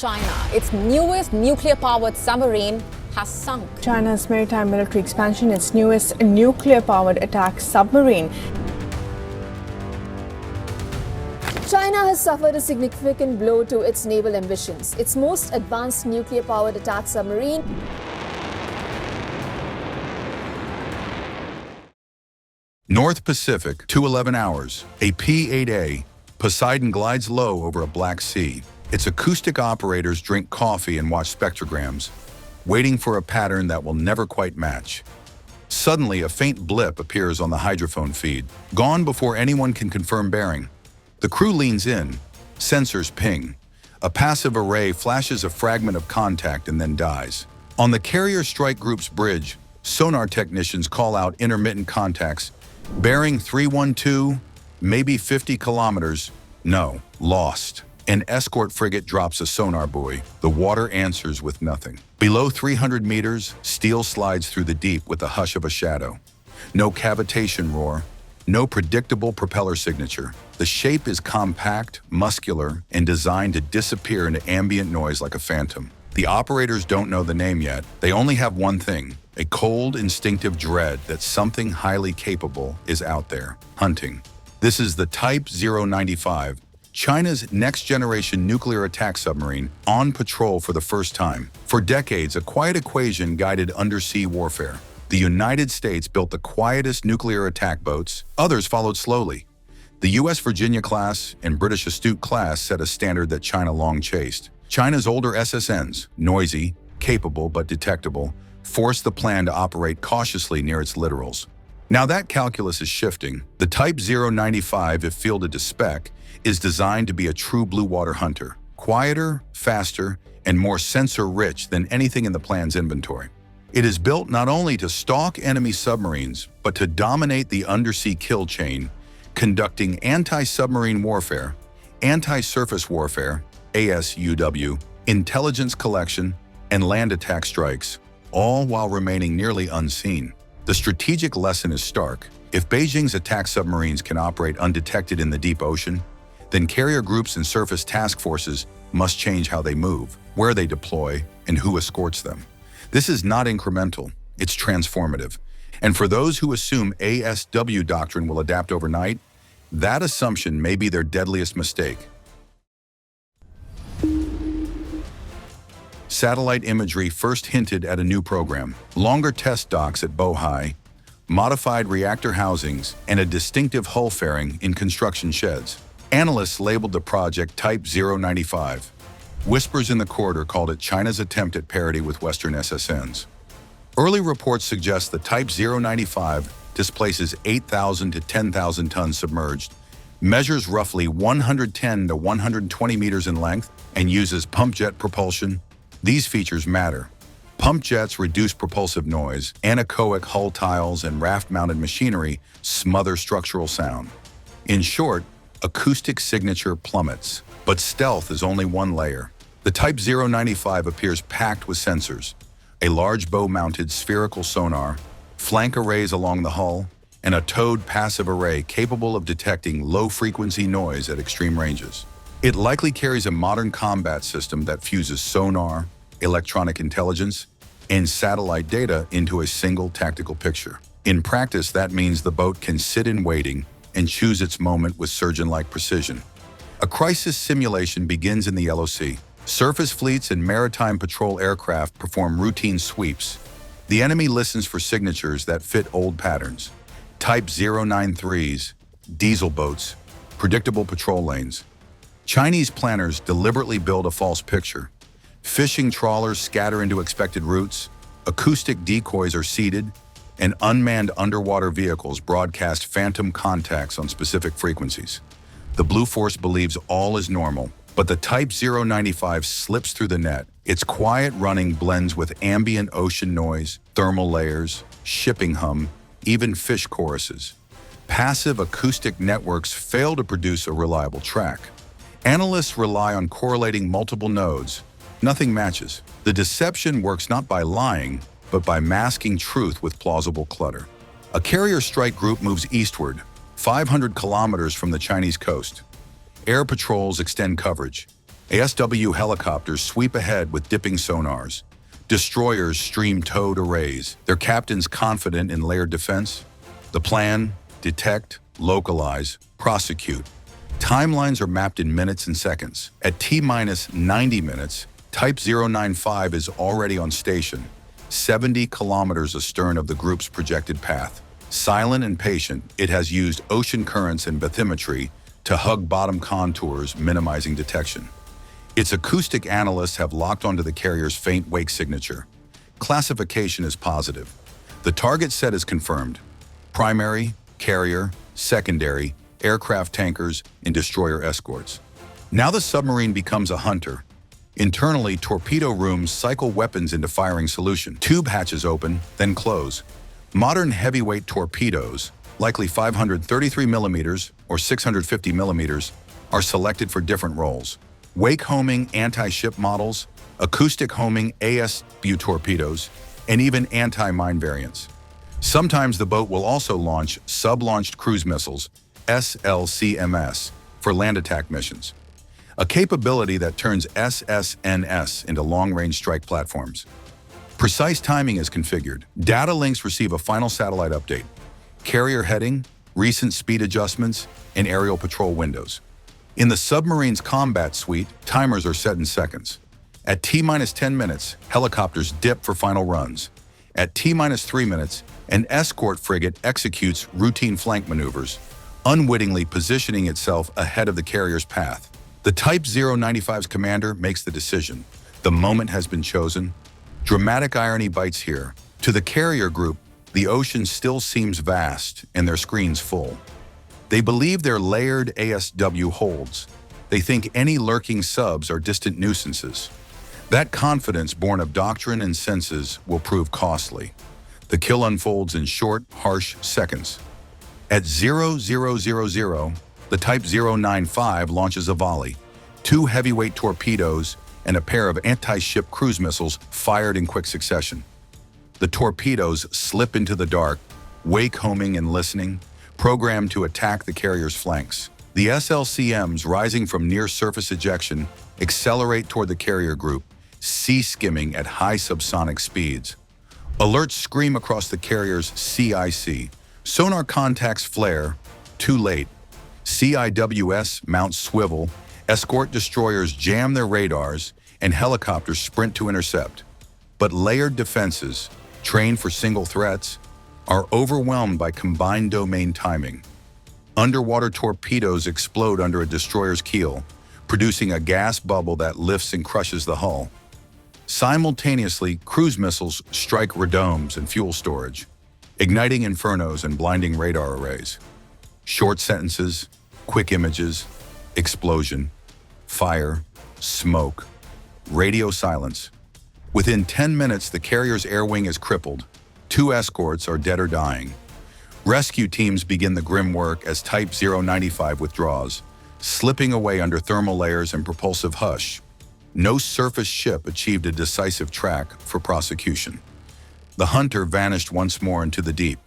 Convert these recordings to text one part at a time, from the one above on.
China. Its newest nuclear-powered submarine has sunk. China's maritime military expansion, its newest nuclear-powered attack submarine. China has suffered a significant blow to its naval ambitions. Its most advanced nuclear-powered attack submarine. North Pacific, 211 hours. A P-8A, Poseidon glides low over a black sea. Its acoustic operators drink coffee and watch spectrograms, waiting for a pattern that will never quite match. Suddenly, a faint blip appears on the hydrophone feed, gone before anyone can confirm bearing. The crew leans in, sensors ping. A passive array flashes a fragment of contact and then dies. On the carrier strike group's bridge, sonar technicians call out intermittent contacts. Bearing 312, maybe 50 kilometers. No, lost. An escort frigate drops a sonar buoy. The water answers with nothing. Below 300 meters, steel slides through the deep with the hush of a shadow. No cavitation roar, no predictable propeller signature. The shape is compact, muscular, and designed to disappear into ambient noise like a phantom. The operators don't know the name yet. They only have one thing, a cold, instinctive dread that something highly capable is out there, hunting. This is the Type 095, China's next-generation nuclear attack submarine, on patrol for the first time. For decades, a quiet equation guided undersea warfare. The United States built the quietest nuclear attack boats. Others followed slowly. The U.S. Virginia-class and British Astute-class set a standard that China long chased. China's older SSNs, noisy, capable but detectable, forced the plan to operate cautiously near its littorals. Now that calculus is shifting. The Type 095, if fielded to spec, is designed to be a true blue water hunter. Quieter, faster, and more sensor-rich than anything in the plan's inventory. It is built not only to stalk enemy submarines, but to dominate the undersea kill chain, conducting anti-submarine warfare, anti-surface warfare, ASUW, intelligence collection, and land attack strikes, all while remaining nearly unseen. The strategic lesson is stark. If Beijing's attack submarines can operate undetected in the deep ocean, then carrier groups and surface task forces must change how they move, where they deploy, and who escorts them. This is not incremental, it's transformative. And for those who assume ASW doctrine will adapt overnight, that assumption may be their deadliest mistake. Satellite imagery first hinted at a new program, longer test docks at Bohai, modified reactor housings, and a distinctive hull fairing in construction sheds. Analysts labeled the project Type 095. Whispers in the corridor called it China's attempt at parity with Western SSNs. Early reports suggest the Type 095 displaces 8,000 to 10,000 tons submerged, measures roughly 110 to 120 meters in length, and uses pump jet propulsion. These features matter. Pump jets reduce propulsive noise, anechoic hull tiles and raft-mounted machinery smother structural sound. In short, acoustic signature plummets, but stealth is only one layer. The Type 095 appears packed with sensors, a large bow-mounted spherical sonar, flank arrays along the hull, and a towed passive array capable of detecting low-frequency noise at extreme ranges. It likely carries a modern combat system that fuses sonar, electronic intelligence, and satellite data into a single tactical picture. In practice, that means the boat can sit in waiting and choose its moment with surgeon-like precision. A crisis simulation begins in the LOC. Surface fleets and maritime patrol aircraft perform routine sweeps. The enemy listens for signatures that fit old patterns. Type 093s, diesel boats, predictable patrol lanes. Chinese planners deliberately build a false picture. Fishing trawlers scatter into expected routes, acoustic decoys are seeded, and unmanned underwater vehicles broadcast phantom contacts on specific frequencies. The Blue Force believes all is normal, but the Type 095 slips through the net. Its quiet running blends with ambient ocean noise, thermal layers, shipping hum, even fish choruses. Passive acoustic networks fail to produce a reliable track. Analysts rely on correlating multiple nodes. Nothing matches. The deception works not by lying, but by masking truth with plausible clutter. A carrier strike group moves eastward, 500 kilometers from the Chinese coast. Air patrols extend coverage. ASW helicopters sweep ahead with dipping sonars. Destroyers stream towed arrays, their captains confident in layered defense. The plan: detect, localize, prosecute. Timelines are mapped in minutes and seconds. At T-minus 90 minutes, Type 095 is already on station, 70 kilometers astern of the group's projected path. Silent and patient, it has used ocean currents and bathymetry to hug bottom contours, minimizing detection. Its acoustic analysts have locked onto the carrier's faint wake signature. Classification is positive. The target set is confirmed: primary, carrier, secondary, aircraft tankers, and destroyer escorts. Now the submarine becomes a hunter. Internally, torpedo rooms cycle weapons into firing solution. Tube hatches open, then close. Modern heavyweight torpedoes, likely 533 millimeters or 650 millimeters, are selected for different roles. Wake homing anti-ship models, acoustic homing ASW torpedoes, and even anti-mine variants. Sometimes the boat will also launch sub-launched cruise missiles, SLCMS, for land attack missions, a capability that turns SSNS into long-range strike platforms. Precise timing is configured. Data links receive a final satellite update, carrier heading, recent speed adjustments, and aerial patrol windows. In the submarine's combat suite, timers are set in seconds. At T-minus 10 minutes, helicopters dip for final runs. At T-minus 3 minutes, an escort frigate executes routine flank maneuvers, unwittingly positioning itself ahead of the carrier's path. The Type 095's commander makes the decision. The moment has been chosen. Dramatic irony bites here. To the carrier group, the ocean still seems vast and their screens full. They believe their layered ASW holds. They think any lurking subs are distant nuisances. That confidence, born of doctrine and senses, will prove costly. The kill unfolds in short, harsh seconds. At 0000, the Type 095 launches a volley. 2 heavyweight torpedoes and a pair of anti-ship cruise missiles fired in quick succession. The torpedoes slip into the dark, wake homing and listening, programmed to attack the carrier's flanks. The SLCMs, rising from near-surface ejection, accelerate toward the carrier group, sea-skimming at high subsonic speeds. Alerts scream across the carrier's CIC. Sonar contacts flare, too late. CIWS mounts swivel, escort destroyers jam their radars, and helicopters sprint to intercept. But layered defenses, trained for single threats, are overwhelmed by combined domain timing. Underwater torpedoes explode under a destroyer's keel, producing a gas bubble that lifts and crushes the hull. Simultaneously, cruise missiles strike radomes and fuel storage, igniting infernos and blinding radar arrays. Short sentences, quick images, explosion, fire, smoke, radio silence. Within 10 minutes, the carrier's air wing is crippled. 2 escorts are dead or dying. Rescue teams begin the grim work as Type 095 withdraws, slipping away under thermal layers and propulsive hush. No surface ship achieved a decisive track for prosecution. The hunter vanished once more into the deep.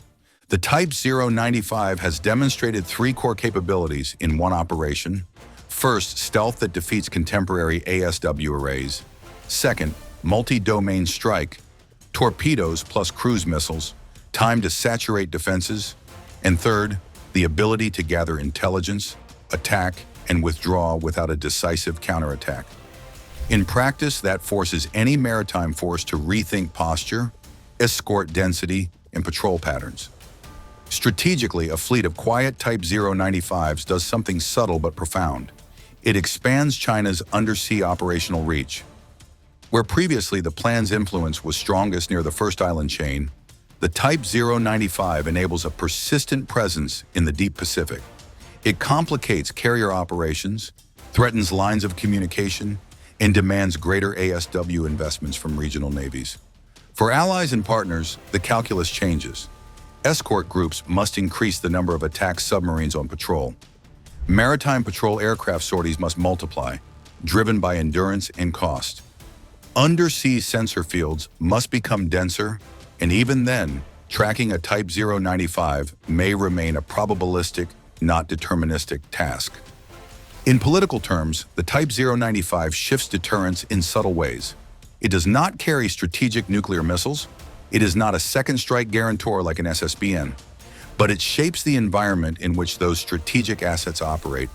The Type 095 has demonstrated 3 core capabilities in one operation. First, stealth that defeats contemporary ASW arrays. Second, multi-domain strike, torpedoes plus cruise missiles, time to saturate defenses. And third, the ability to gather intelligence, attack, and withdraw without a decisive counterattack. In practice, that forces any maritime force to rethink posture, escort density, and patrol patterns. Strategically, a fleet of quiet Type 095s does something subtle but profound. It expands China's undersea operational reach. Where previously the plan's influence was strongest near the first island chain, the Type 095 enables a persistent presence in the deep Pacific. It complicates carrier operations, threatens lines of communication, and demands greater ASW investments from regional navies. For allies and partners, the calculus changes. Escort groups must increase the number of attack submarines on patrol. Maritime patrol aircraft sorties must multiply, driven by endurance and cost. Undersea sensor fields must become denser, and even then, tracking a Type 095 may remain a probabilistic, not deterministic task. In political terms, the Type 095 shifts deterrence in subtle ways. It does not carry strategic nuclear missiles. It is not a second strike guarantor like an SSBN, but it shapes the environment in which those strategic assets operate.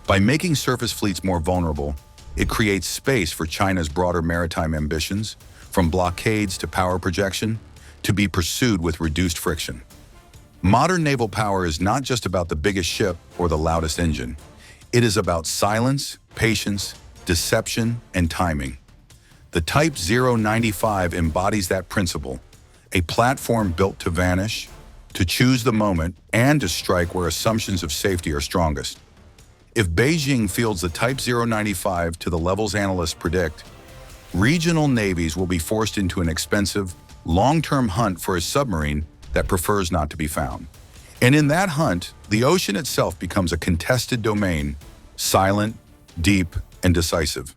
By making surface fleets more vulnerable, it creates space for China's broader maritime ambitions, from blockades to power projection, to be pursued with reduced friction. Modern naval power is not just about the biggest ship or the loudest engine. It is about silence, patience, deception, and timing. The Type 095 embodies that principle, a platform built to vanish, to choose the moment, and to strike where assumptions of safety are strongest. If Beijing fields the Type 095 to the levels analysts predict, regional navies will be forced into an expensive, long-term hunt for a submarine that prefers not to be found. And in that hunt, the ocean itself becomes a contested domain, silent, deep, and decisive.